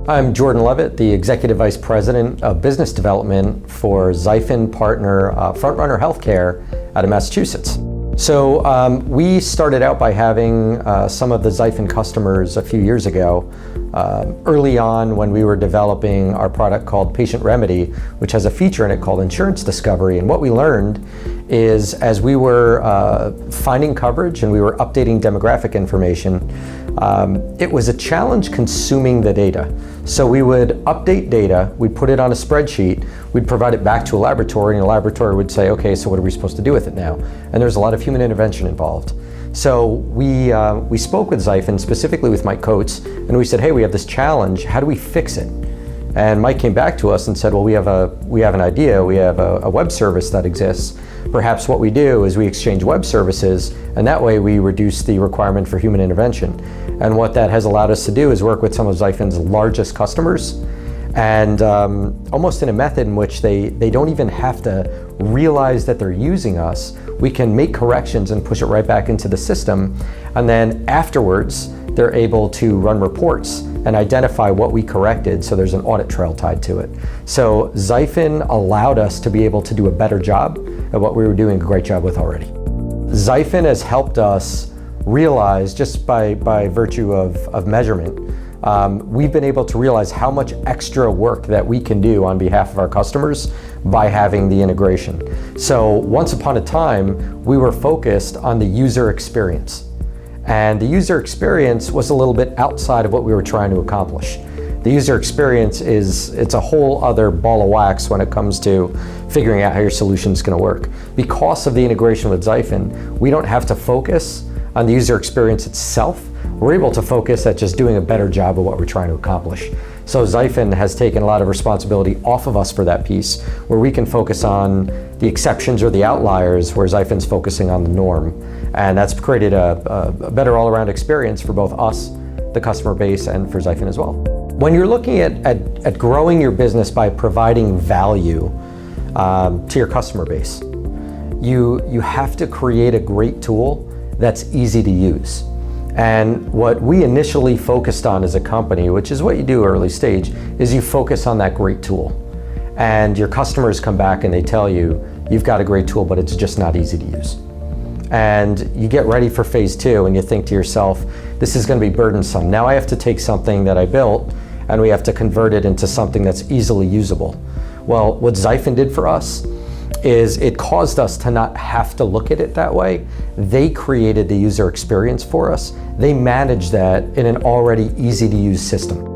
I'm Jordan Levitt, the Executive Vice President of Business Development for XIFIN partner FrontRunner Healthcare out of Massachusetts. So we started out by having some of the XIFIN customers a few years ago, early on when we were developing our product called Patient Remedi, which has a feature in it called Insurance Discovery. And what we learned is as we were finding coverage and we were updating demographic information, it was a challenge consuming the data. So we would update data, we'd put it on a spreadsheet, we'd provide it back to a laboratory, and the laboratory would say, okay, so what are we supposed to do with it now? And there's a lot of human intervention involved. So we spoke with XIFIN, specifically with Mike Coates, and we said, hey, we have this challenge, how do we fix it? And Mike came back to us and said, well, we have an idea, we have a web service that exists. Perhaps what we do is we exchange web services, and that way we reduce the requirement for human intervention. And what that has allowed us to do is work with some of XIFIN's largest customers, and almost in a method in which they don't even have to realize that they're using us. We can make corrections and push it right back into the system, and then afterwards they're able to run reports and identify what we corrected, so there's an audit trail tied to it. So XIFIN allowed us to be able to do a better job at what we were doing a great job with already. XIFIN has helped us realize, just by virtue of measurement, we've been able to realize how much extra work that we can do on behalf of our customers by having the integration. So once upon a time, we were focused on the user experience. And the user experience was a little bit outside of what we were trying to accomplish. The user experience it's a whole other ball of wax when it comes to figuring out how your solution is going to work. Because of the integration with XIFIN, we don't have to focus on the user experience itself. We're able to focus at just doing a better job of what we're trying to accomplish. So XIFIN has taken a lot of responsibility off of us for that piece, where we can focus on the exceptions or the outliers, where XIFIN's focusing on the norm. And that's created a better all-around experience for both us, the customer base, and for XIFIN as well. When you're looking at growing your business by providing value to your customer base, you have to create a great tool that's easy to use. And what we initially focused on as a company, which is what you do early stage, is you focus on that great tool. And your customers come back and they tell you, you've got a great tool, but it's just not easy to use. And you get ready for phase 2 and you think to yourself, this is going to be burdensome. Now I have to take something that I built and we have to convert it into something that's easily usable. Well, what XIFIN did for us is it caused us to not have to look at it that way. They created the user experience for us. They managed that in an already easy to use system.